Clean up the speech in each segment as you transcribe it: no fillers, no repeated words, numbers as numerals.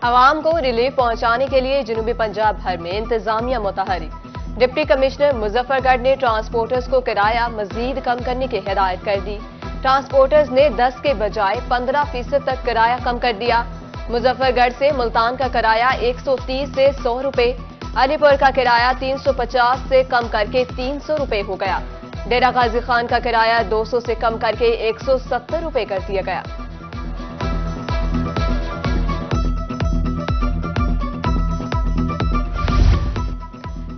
عوام کو ریلیف پہنچانے کے لیے جنوبی پنجاب بھر میں انتظامیہ متحرک۔ ڈپٹی کمشنر مظفر گڑھ نے ٹرانسپورٹرز کو کرایہ مزید کم کرنے کی ہدایت کر دی۔ ٹرانسپورٹرز نے 10 کے بجائے 15% تک کرایہ کم کر دیا۔ مظفر گڑھ سے ملتان کا کرایہ 130 سے 100 روپے، علی پور کا کرایہ 350 سے کم کر کے 300 روپے ہو گیا۔ ڈیرہ غازی خان کا کرایہ 200 سے کم کر کے 170 روپے کر دیا گیا۔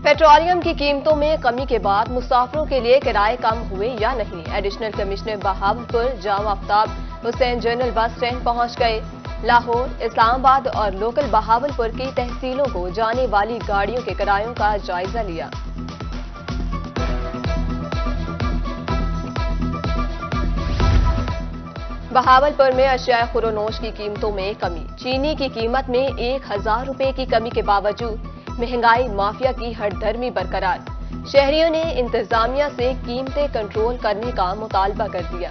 پیٹرولیم کی قیمتوں میں کمی کے بعد مسافروں کے لیے کرائے کم ہوئے یا نہیں؟ ایڈیشنل کمشنر بہاولپور جام آفتاب حسین جنرل بس اسٹینڈ پہنچ گئے۔ لاہور، اسلام آباد اور لوکل بہاولپور کی تحصیلوں کو جانے والی گاڑیوں کے کرایوں کا جائزہ لیا۔ بہاولپور میں اشیاء خورونوش کی قیمتوں میں کمی۔ چینی کی قیمت میں 1000 روپے کی کمی کے باوجود مہنگائی مافیا کی ہٹ دھرمی برقرار۔ شہریوں نے انتظامیہ سے قیمتیں کنٹرول کرنے کا مطالبہ کر دیا۔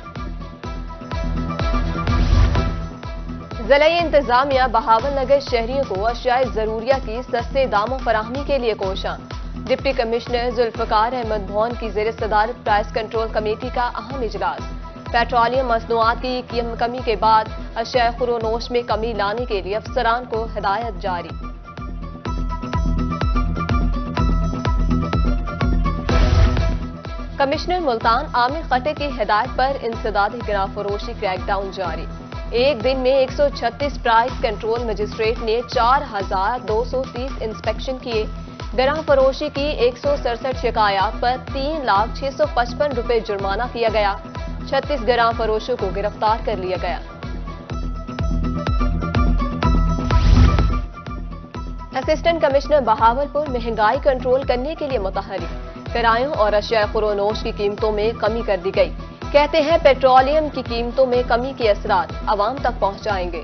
ضلعی انتظامیہ بہاول نگر شہریوں کو اشیاء ضروریہ کی سستے داموں فراہمی کے لیے کوشاں۔ ڈپٹی کمشنر ذوالفقار احمد بھون کی زیر صدارت پرائس کنٹرول کمیٹی کا اہم اجلاس۔ پیٹرولیم مصنوعات کی کمی کے بعد اشیاء خورونوش میں کمی لانے کے لیے افسران کو ہدایت جاری۔ کمشنر ملتان عامر خٹے کی ہدایت پر انسدادی گراں فروشی کریک ڈاؤن جاری۔ ایک دن میں 136 پرائس کنٹرول مجسٹریٹ نے 4230 انسپیکشن کیے۔ گراں فروشی کی 167 شکایات پر 3,655,000 روپے جرمانہ کیا گیا۔ 36 گراں فروشوں کو گرفتار کر لیا گیا۔ اسسٹنٹ کمشنر بہاولپور مہنگائی کنٹرول کرنے کے لیے متحرک۔ کرایوں اور اشیاء خورونوش کی قیمتوں میں کمی کر دی گئی۔ کہتے ہیں پیٹرولیم کی قیمتوں میں کمی کے اثرات عوام تک پہنچائیں گے۔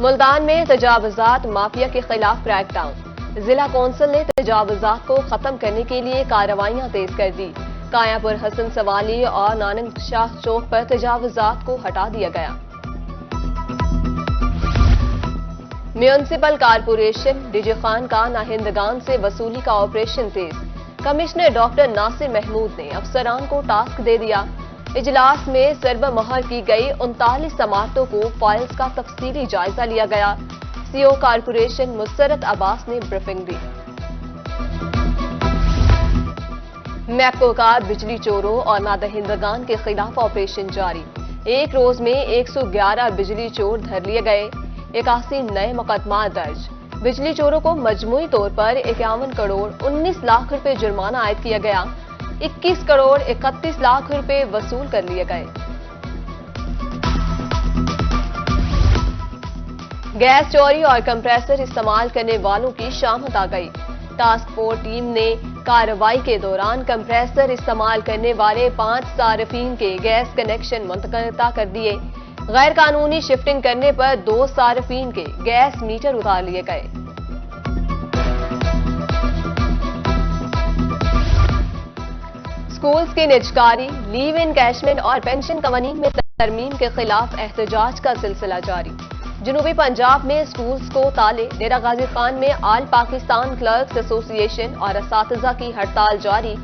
ملتان میں تجاوزات مافیا کے خلاف کریک ڈاؤن۔ ضلع کونسل نے تجاوزات کو ختم کرنے کے لیے کارروائیاں تیز کر دی۔ کایا پور حسن سوالی اور نانک شاہ چوک پر تجاوزات کو ہٹا دیا گیا۔ میونسپل کارپوریشن ڈیجی خان کا ناہندگان سے وصولی کا آپریشن تیز۔ کمشنر ڈاکٹر ناصر محمود نے افسران کو ٹاسک دے دیا۔ اجلاس میں سربہ مہر کی گئی 39 عمارتوں کو فائلز کا تفصیلی جائزہ لیا گیا۔ سی او کارپوریشن مسرت عباس نے بریفنگ دی۔ میپکو کا بجلی چوروں اور نادہندگان کے خلاف آپریشن جاری۔ ایک روز میں 111 بجلی چور دھر لیے گئے۔ 81 نئے مقدمات درج۔ بجلی چوروں کو مجموعی طور پر 51 کروڑ 19 لاکھ روپے جرمانہ عائد کیا گیا۔ 21 کروڑ 31 لاکھ روپے وصول کر لیے گئے۔ گیس چوری اور کمپریسر استعمال کرنے والوں کی شامت آ گئی۔ ٹاسک فورس ٹیم نے کارروائی کے دوران کمپریسر استعمال کرنے والے 5 صارفین کے گیس کنیکشن منقطع کر دیے۔ غیر قانونی شفٹنگ کرنے پر 2 صارفین کے گیس میٹر اتار لیے گئے۔ سکولز کی نجکاری، لیو انکیشمنٹ اور پینشن قوانین میں ترمیم کے خلاف احتجاج کا سلسلہ جاری۔ جنوبی پنجاب میں سکولز کو تالے۔ ڈیرہ غازی خان میں آل پاکستان کلرکس ایسوسی ایشن اور اساتذہ کی ہڑتال جاری۔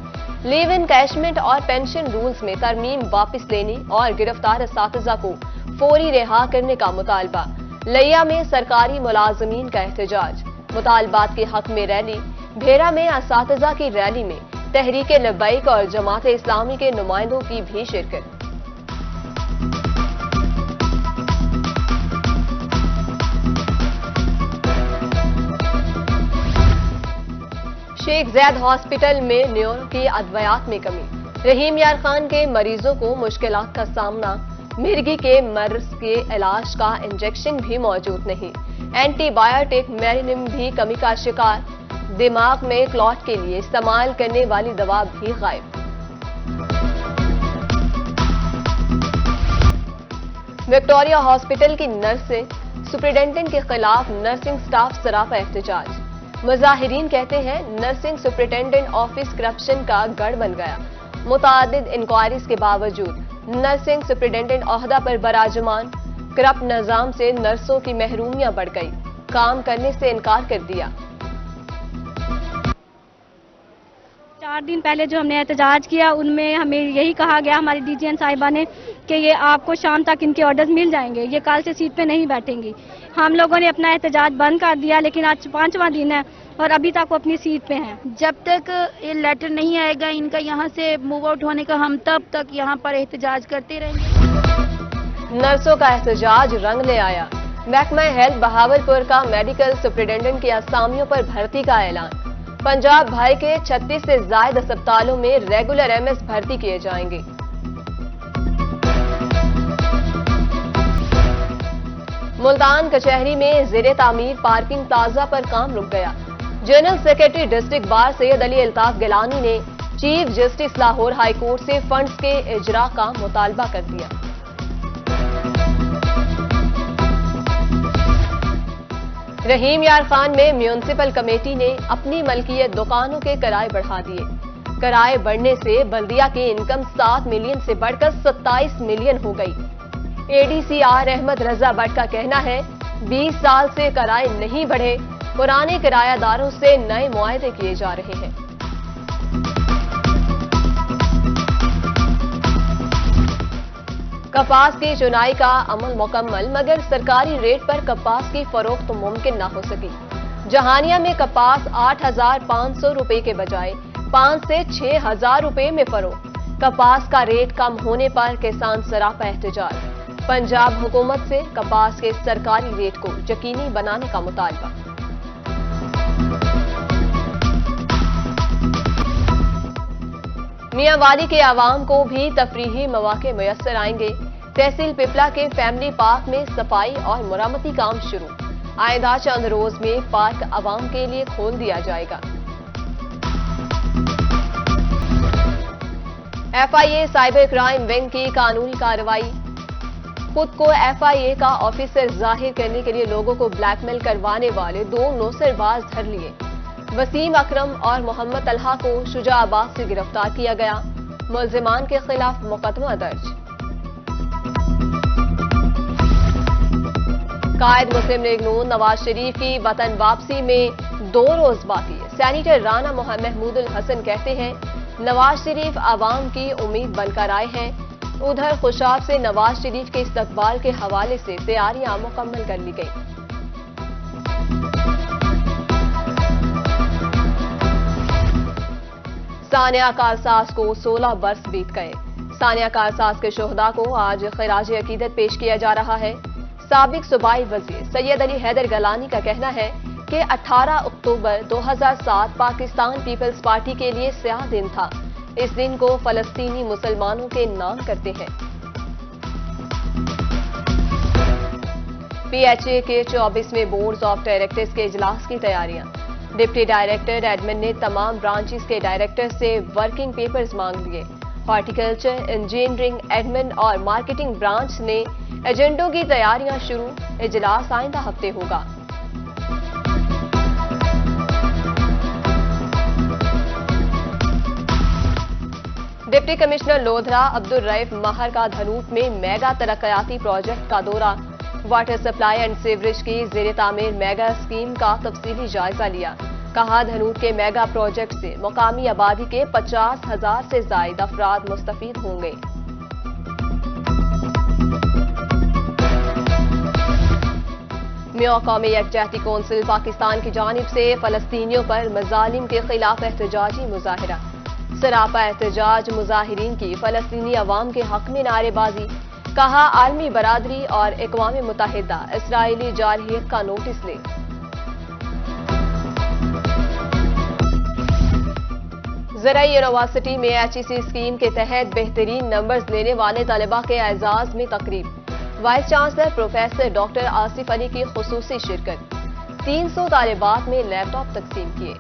لیو انکیشمنٹ اور پینشن رولز میں ترمیم واپس لینے اور گرفتار اساتذہ کو فوری رہا کرنے کا مطالبہ۔ لیا میں سرکاری ملازمین کا احتجاج۔ مطالبات کے حق میں ریلی۔ بھیرا میں اساتذہ کی ریلی میں تحریک لبیک اور جماعت اسلامی کے نمائندوں کی بھی شرکت۔ شیخ زید ہاسپٹل میں نیورو کی ادویات میں کمی۔ رحیم یار خان کے مریضوں کو مشکلات کا سامنا۔ مرگی کے مرض کے علاج کا انجیکشن بھی موجود نہیں۔ اینٹی بایوٹک میرینم بھی کمی کا شکار۔ دماغ میں کلاٹ کے لیے استعمال کرنے والی دوا بھی غائب۔ وکٹوریہ ہاسپٹل کی نرسیں سپرنٹینڈنٹ کے خلاف نرسنگ سٹاف سراپا احتجاج۔ مظاہرین کہتے ہیں نرسنگ سپرنٹینڈنٹ آفس کرپشن کا گڑھ بن گیا۔ متعدد انکوائریز کے باوجود نرسنگ سپرنٹینڈنٹ عہدہ پر براجمان۔ کرپٹ نظام سے نرسوں کی محرومیاں بڑھ گئی، کام کرنے سے انکار کر دیا۔ 4 دن پہلے جو ہم نے احتجاج کیا ان میں ہمیں یہی کہا گیا ہماری ڈی جی این صاحبہ نے کہ یہ آپ کو شام تک ان کے آرڈرز مل جائیں گے، یہ کل سے سیٹ پہ نہیں بیٹھیں گی۔ ہم لوگوں نے اپنا احتجاج بند کر دیا، لیکن آج 5واں دن ہے اور ابھی تک وہ اپنی سیٹ پہ ہیں۔ جب تک یہ لیٹر نہیں آئے گا ان کا یہاں سے موو آؤٹ ہونے کا، ہم تب تک یہاں پر احتجاج کرتے رہیں گے۔ نرسوں کا احتجاج رنگ لے آیا، محکمہ ہیلتھ بہاولپور کا میڈیکل سپرنٹینڈنٹ کی اسامیوں پر بھرتی کا اعلان۔ پنجاب بھر کے 36 سے زائد اسپتالوں میں ریگولر ایم ایس بھرتی کیے جائیں گے۔ ملتان کچہری میں زیر تعمیر پارکنگ پلازا پر کام رک گیا۔ جنرل سیکرٹری ڈسٹرکٹ بار سید علی الطاف گیلانی نے chief justice Lahore high court سے فنڈز کے اجرا کا مطالبہ کر دیا۔ رحیم یار خان میں میونسپل کمیٹی نے اپنی ملکیت دکانوں کے کرائے بڑھا دیے۔ کرائے بڑھنے سے بلدیہ کی انکم 7 ملین سے بڑھ کر 27 ملین ہو گئی۔ A D C R Ahmad Raza Butt کا کہنا ہے 20 سال سے کرائے نہیں بڑھے، پرانے کرایہ داروں سے نئے معاہدے کیے جا رہے ہیں۔ کپاس کی چنائی کا عمل مکمل، مگر سرکاری ریٹ پر کپاس کی فروخت ممکن نہ ہو سکی۔ جہانیہ میں کپاس 8,500 روپے کے بجائے 5 سے 6,000 روپے میں فروخت۔ کپاس کا ریٹ کم ہونے پر کسان سراپا احتجاج۔ پنجاب حکومت سے کپاس کے سرکاری ریٹ کو یقینی بنانے کا مطالبہ۔ میاں والی کے عوام کو بھی تفریحی مواقع میسر آئیں گے۔ تحصیل پپلا کے فیملی پارک میں صفائی اور مرمتی کام شروع۔ آئندہ چند روز میں پارک عوام کے لیے کھول دیا جائے گا۔ F I A cyber crime wing کی قانونی کارروائی۔ خود کو ایف آئی اے کا آفیسر ظاہر کرنے کے لیے لوگوں کو بلیک میل کروانے والے 2 نوسر باز دھر لیے۔ وسیم اکرم اور محمد طلحہ کو شجاع آباد سے گرفتار کیا گیا۔ ملزمان کے خلاف مقدمہ درج۔ قائد مسلم لیگ نون نواز شریف کی وطن واپسی میں 2 روز باقی ہے۔ سینیٹر رانا محمود الحسن کہتے ہیں نواز شریف عوام کی امید بن کر آئے ہیں۔ ادھر خوشاب سے نواز شریف کے استقبال کے حوالے سے تیاریاں مکمل کر لی گئی۔ ثانیہ کارساز کو 16 برس بیت گئے۔ ثانیہ کارساز کے شہداء کو آج خراج عقیدت پیش کیا جا رہا ہے۔ سابق صوبائی وزیر سید علی حیدر گیلانی کا کہنا ہے کہ 18 اکتوبر 2007 پاکستان پیپلز پارٹی کے لیے سیاہ دن تھا۔ اس دن کو فلسطینی مسلمانوں کے نام کرتے ہیں۔ پی ایچ اے کے 24ویں بورڈز آف ڈائریکٹرز کے اجلاس کی تیاریاں۔ ڈپٹی ڈائریکٹر ایڈمن نے تمام برانچز کے ڈائریکٹر سے ورکنگ پیپرز مانگ لیے۔ ہارٹیکلچر، انجینئرنگ، ایڈمن اور مارکیٹنگ برانچ نے ایجنڈوں کی تیاریاں شروع۔ اجلاس آئندہ ہفتے ہوگا۔ ڈپٹی کمشنر لودھرا عبدالرئیف ماہر کا دھنوٹ میں میگا ترقیاتی پروجیکٹ کا دورہ۔ واٹر سپلائی اینڈ سیوریج کی زیر تعمیر میگا اسکیم کا تفصیلی جائزہ لیا۔ کہا دھنوٹ کے میگا پروجیکٹ سے مقامی آبادی کے 50,000 سے زائد افراد مستفید ہوں گے۔ میو قومی یکجہتی کونسل پاکستان کی جانب سے فلسطینیوں پر مظالم کے خلاف احتجاجی مظاہرہ۔ سراپا احتجاج مظاہرین کی فلسطینی عوام کے حق میں نعرے بازی۔ کہا عالمی برادری اور اقوام متحدہ اسرائیلی جارحیت کا نوٹس لے۔ زرعی یونیورسٹی میں ایچ ای سی اسکیم کے تحت بہترین نمبرز لینے والے طلباء کے اعزاز میں تقریب۔ Vice chancellor professor doctor Asif Ali کی خصوصی شرکت۔ 300 طالبات میں لیپ ٹاپ تقسیم کیے۔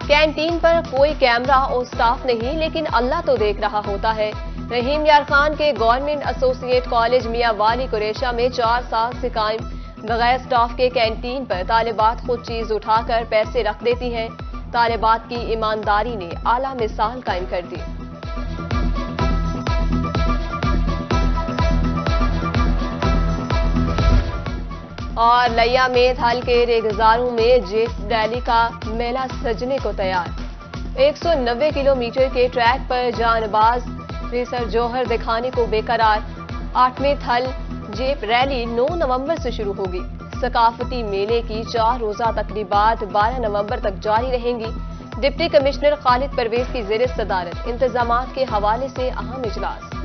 کینٹین پر کوئی کیمرہ اور سٹاف نہیں، لیکن اللہ تو دیکھ رہا ہوتا ہے۔ رحیم یار خان کے گورنمنٹ ایسوسی ایٹ کالج میاں والی قریشہ میں 4 سال سے قائم بغیر سٹاف کے کینٹین پر طالبات خود چیز اٹھا کر پیسے رکھ دیتی ہیں۔ طالبات کی ایمانداری نے اعلیٰ مثال قائم کر دی۔ اور لیا میں ہلکے ریگزاروں میں جیپ ریلی کا میلہ سجنے کو تیار 190 کلومیٹر کے ٹریک پر جان باز ریسر جوہر دکھانے کو بے قرار 8ویں تھل جیپ ریلی 9 نومبر سے شروع ہوگی ثقافتی میلے کی 4 روزہ تقریبات 12 نومبر تک جاری رہیں گی ڈپٹی کمشنر خالد پرویز کی زیر صدارت انتظامات کے حوالے سے اہم اجلاس